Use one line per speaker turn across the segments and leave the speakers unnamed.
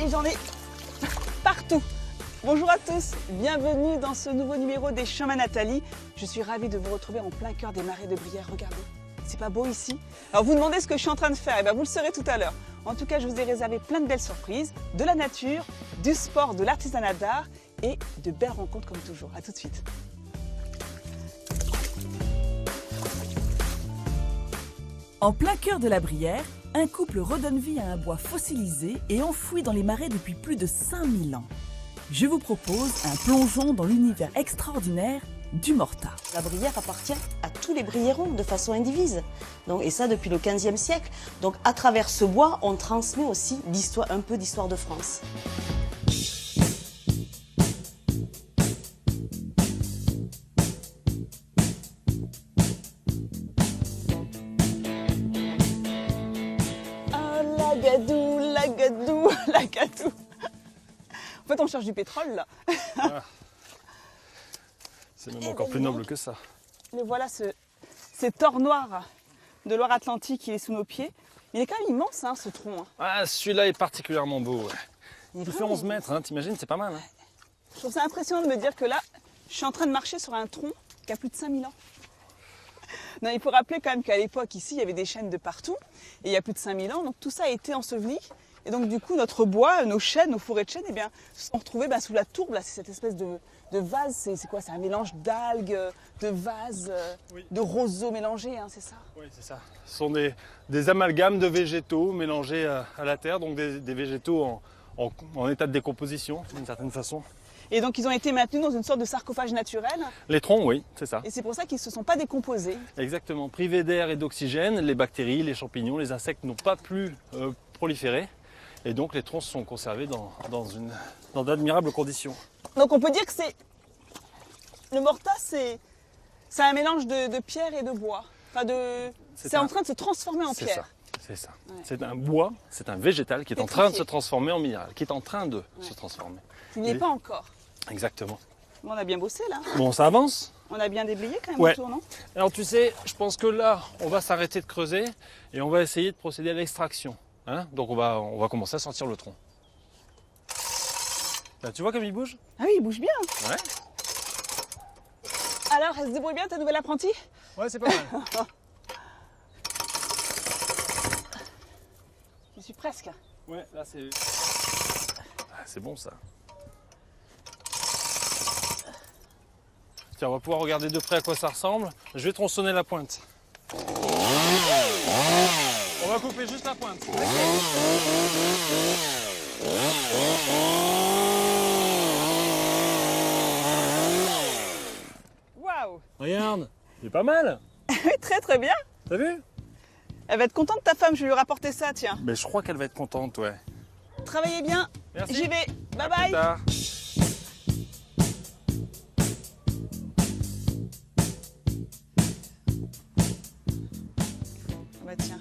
et j'en ai partout. Bonjour à tous, bienvenue dans ce nouveau numéro des Chemins Nathalie. Je suis ravie de vous retrouver en plein cœur des marais de Brière. Regardez, c'est pas beau ici? Alors vous demandez ce que je suis en train de faire, et bien vous le saurez tout à l'heure. En tout cas, je vous ai réservé plein de belles surprises, de la nature, du sport, de l'artisanat d'art et de belles rencontres comme toujours. A tout de suite.
En plein cœur de la Brière, un couple redonne vie à un bois fossilisé et enfoui dans les marais depuis plus de 5000 ans. Je vous propose un plongeon dans l'univers extraordinaire du Morta.
La Brière appartient à tous les briérons de façon indivise. Donc, et ça depuis le XVe siècle. Donc à travers ce bois, on transmet aussi l'histoire, un peu d'histoire de France.
La gadou. En fait, on cherche du pétrole, là.
Ah. C'est même encore plus noble que ça.
Le voilà, cet or noir de Loire-Atlantique, il est sous nos pieds. Il est quand même immense, hein, ce tronc.
Ah, celui-là est particulièrement beau. Ouais.
Il
Il fait 11 mètres, hein, t'imagines, c'est pas mal. Hein.
Je trouve ça impressionnant de me dire que là, je suis en train de marcher sur un tronc qui a plus de 5000 ans. Non, il faut rappeler quand même qu'à l'époque, ici, il y avait des chênes de partout. Et il y a plus de 5000 ans, donc tout ça a été enseveli. Et donc du coup, notre bois, nos chênes, nos forêts de chênes, eh bien, sont retrouvés sous la tourbe. Là, c'est cette espèce de vase. C'est quoi? C'est un mélange d'algues, de vases,
Oui.
de roseaux mélangés, hein, c'est ça?
Oui, c'est ça. Ce sont des amalgames de végétaux mélangés à la terre, donc des végétaux en état de décomposition, d'une certaine façon.
Et donc, ils ont été maintenus dans une sorte de sarcophage naturel.
Les troncs, oui, c'est ça.
Et c'est pour ça qu'ils ne se sont pas décomposés.
Exactement. Privés d'air et d'oxygène, les bactéries, les champignons, les insectes n'ont pas pu proliférer. Et donc, les troncs sont conservés dans d'admirables conditions.
Donc, on peut dire que le Morta, c'est un mélange de pierre et de bois. Enfin, c'est en train de se transformer en pierre.
C'est ça.
Ouais.
C'est un bois, c'est un végétal qui est en train de se transformer en minéral, qui est en train de se transformer.
Il n'y est pas encore.
Exactement.
Bon, on a bien bossé, là.
Bon, ça avance.
On a bien déblayé quand même
Ouais.
autour, non?
Alors tu sais, je pense que là, on va s'arrêter de creuser et on va essayer de procéder à l'extraction. Hein, donc on va commencer à sortir le tronc. Là, tu vois comme il bouge?
Ah oui, il bouge bien.
Ouais.
Alors, elle se débrouille bien, ta nouvelle apprentie?
Ouais, c'est pas mal.
Je suis presque.
Ouais, là c'est... Ah, c'est bon ça. Tiens, on va pouvoir regarder de près à quoi ça ressemble. Je vais tronçonner la pointe. On va couper juste la pointe.
Waouh.
Regarde, c'est pas mal.
Très très bien.
T'as vu?
Elle va être contente, ta femme, je vais lui rapporter ça, tiens.
Mais je crois qu'elle va être contente, ouais.
Travaillez bien.
Merci.
J'y vais. Bye
À plus
bye.
tard.
Bah tiens,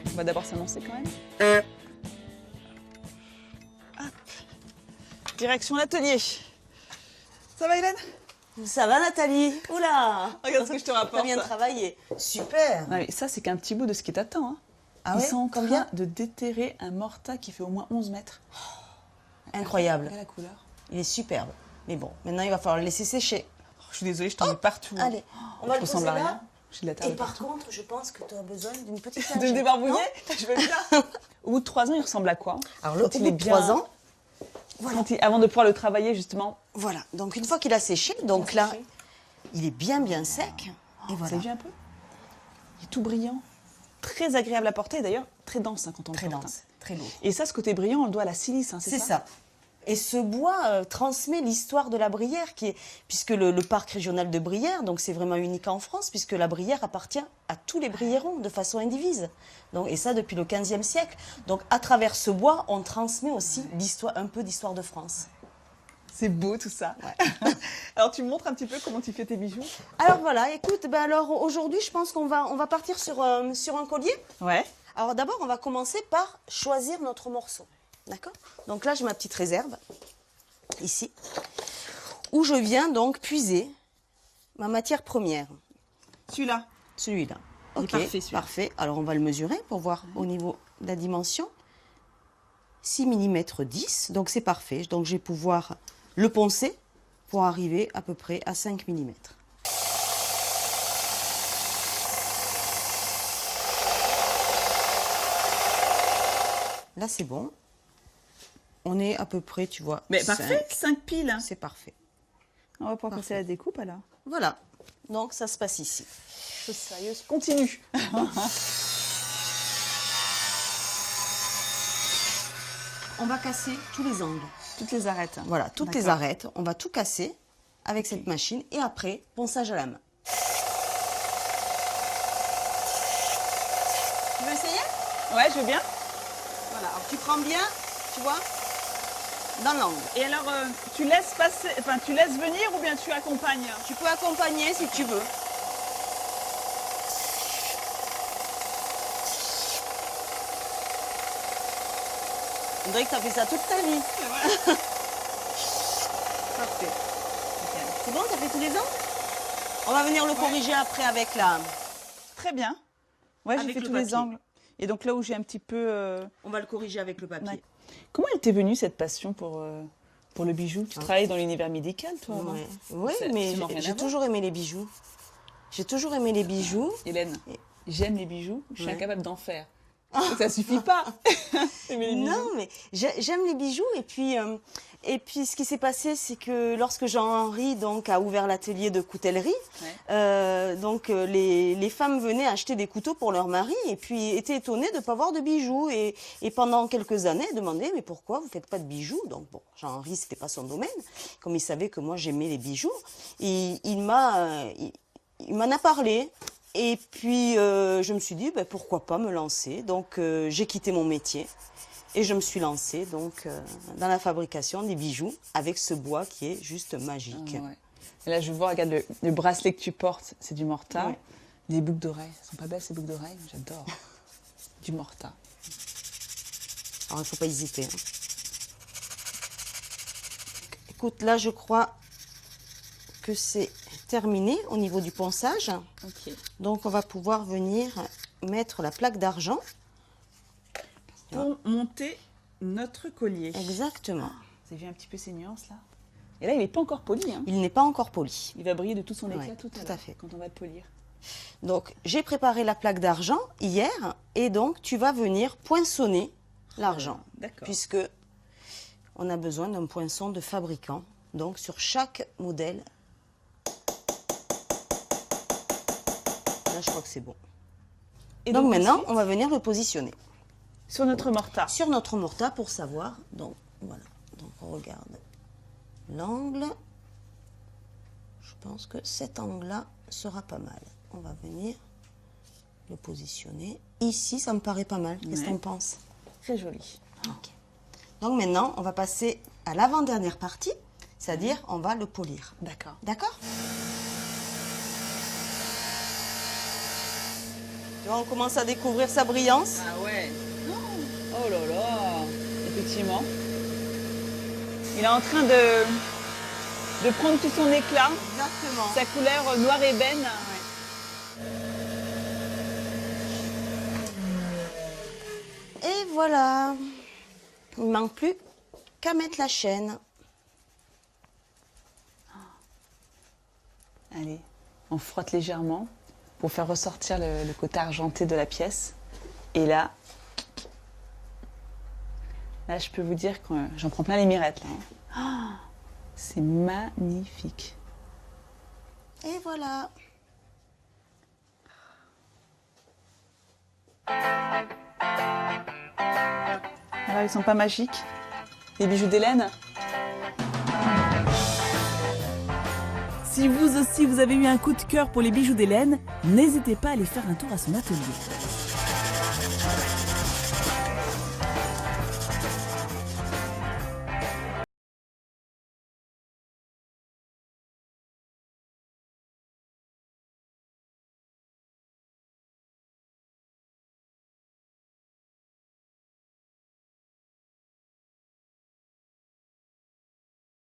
on va d'abord s'annoncer quand même. Hop. Direction l'atelier. Ça va, Hélène?
Ça va Nathalie? Oula!
Regarde ce que je te rapporte.
T'as bien travaillé. Super!
Non, mais ça, c'est qu'un petit bout de ce qui t'attend. Hein.
Ah
Ils
ouais?
sont en
Combien?
train de déterrer un Morta qui fait au moins 11 mètres.
Incroyable.
Regarde la couleur.
Il est superbe. Mais bon, maintenant il va falloir le laisser sécher.
Oh, je suis désolée, je t'en mets partout.
Allez, on va
Je
le poser
ressemble à
là.
rien. J'ai de la terre
Et
de
par
partout.
contre, je pense que tu as besoin d'une petite
De
lingette.
le débarbouiller?
Non?
Je veux bien. Au bout de 3 ans, il ressemble à quoi?
Alors,
Quand
au
il
bout
est
de
bien-
3 ans, voilà.
Avant de pouvoir le travailler, justement.
Voilà. Donc, une fois qu'il a séché, donc là, il est bien sec. Et
Vous
voilà.
avez vu un peu? Il est tout brillant. Très agréable à porter, et d'ailleurs très dense hein, quand on
Très
le porte.
dense, très lourd.
Et ça, ce côté brillant, on le doit à la silice, hein,
C'est ça. Et ce bois transmet l'histoire de la Brière, puisque le parc régional de Brière, donc c'est vraiment unique en France, puisque la Brière appartient à tous les briérons de façon indivise. Donc, et ça depuis le XVe siècle. Donc à travers ce bois, on transmet aussi l'histoire, un peu d'histoire de France.
C'est beau tout ça. Alors tu me montres un petit peu comment tu fais tes bijoux?
Alors voilà, écoute, alors aujourd'hui, je pense qu'on va partir sur un collier.
Ouais.
Alors d'abord, on va commencer par choisir notre morceau. D'accord? Donc là, j'ai ma petite réserve, ici, où je viens donc puiser ma matière première.
Celui-là.
Celui-là.
Il est
Ok,
parfait, celui-là.
parfait. Alors on va le mesurer pour voir au niveau de la dimension. 6 mm 10, donc c'est parfait. Donc je vais pouvoir le poncer pour arriver à peu près à 5 mm. Là c'est bon. On est à peu près, tu vois.
Mais parfait, 5 piles.
C'est parfait.
On va pouvoir passer à la découpe alors.
Voilà. Donc ça se passe ici.
Chose sérieuse, continue.
On va casser tous les angles.
Toutes les arêtes.
Voilà, toutes les
D'accord.
arêtes. On va tout casser avec cette machine et après, ponçage à la main. Tu veux essayer?
Ouais, je veux bien.
Voilà, alors tu prends bien, tu vois, dans l'angle.
Et alors, tu laisses passer, enfin, tu laisses venir ou bien tu accompagnes?
Tu peux accompagner si tu veux. On dirait que tu as fait ça toute ta vie. Parfait. C'est bon, tu as fait tous les angles? On va venir le corriger après avec la...
Très bien. Ouais, j'ai
Avec
fait
le
tous les
papier.
angles. Et donc là où j'ai un petit peu...
On va le corriger avec le papier.
Ouais. Comment elle t'est venue cette passion pour le bijou? Tu travailles dans l'univers médical, toi, avant?
Oui,
C'est
mais
absolument rien à
j'ai
voir.
toujours aimé les bijoux. J'ai toujours aimé les bijoux.
Hélène,
Et-
j'aime les bijoux, je suis
Ouais.
incapable d'en faire. Ça suffit pas. Aimer les bijoux.
Non, mais j'aime les bijoux. Et puis ce qui s'est passé, c'est que lorsque Jean-Henri donc a ouvert l'atelier de coutellerie, les femmes venaient acheter des couteaux pour leur mari et puis étaient étonnées de ne pas avoir de bijoux. Et pendant quelques années, elles demandaient mais pourquoi vous faites pas de bijoux? Donc bon, Jean-Henri c'était pas son domaine, comme il savait que moi j'aimais les bijoux. Et il m'en a parlé. Et puis, je me suis dit, ben, pourquoi pas me lancer. Donc, j'ai quitté mon métier et je me suis lancée donc, dans la fabrication des bijoux avec ce bois qui est juste magique.
Ah, ouais. Et là, je vois, regarde, le bracelet que tu portes, c'est du morta.
Ouais.
Les boucles d'oreilles, elles sont pas belles ces boucles d'oreilles? J'adore. Du morta.
Alors, il ne faut pas hésiter. Hein. Écoute, là, je crois que c'est terminé au niveau du ponçage.
Ok.
Donc, on va pouvoir venir mettre la plaque d'argent.
Pour monter notre collier.
Exactement.
Vous avez vu un petit peu ces nuances là? Et là, il n'est pas encore poli. Hein.
Il n'est pas encore poli.
Il va briller de tout son éclat
Ouais,
tout à
tout à
l'heure,
fait.
quand on va le polir.
Donc, j'ai préparé la plaque d'argent hier et donc tu vas venir poinçonner l'argent.
D'accord.
Puisque on a besoin d'un poinçon de fabricant. Donc, sur chaque modèle. Là, je crois que c'est bon.
Et
donc maintenant,
ensuite,
on va venir le positionner
sur notre morta.
sur notre morta pour savoir. Donc, voilà. Donc, on regarde l'angle. Je pense que cet angle-là sera pas mal. On va venir le positionner. Ici, ça me paraît pas mal. Qu'est-ce que
Ouais.
tu en penses?
Très joli.
Ok. Donc maintenant, on va passer à l'avant-dernière partie, c'est-à-dire on va le polir.
D'accord.
D'accord? Tu vois, on commence à découvrir sa brillance.
Ah ouais. Oh là là. Effectivement. Il est en train de prendre tout son éclat,
Exactement.
sa couleur noire ébène.
Et voilà. Il ne manque plus qu'à mettre la chaîne.
Allez, on frotte légèrement pour faire ressortir le côté argenté de la pièce. Et là, je peux vous dire que j'en prends plein les mirettes. Là, hein. Ah, c'est magnifique.
Et voilà.
Voilà, ils sont pas magiques. Les bijoux d'Hélène.
Si vous aussi vous avez eu un coup de cœur pour les bijoux d'Hélène, n'hésitez pas à aller faire un tour à son atelier.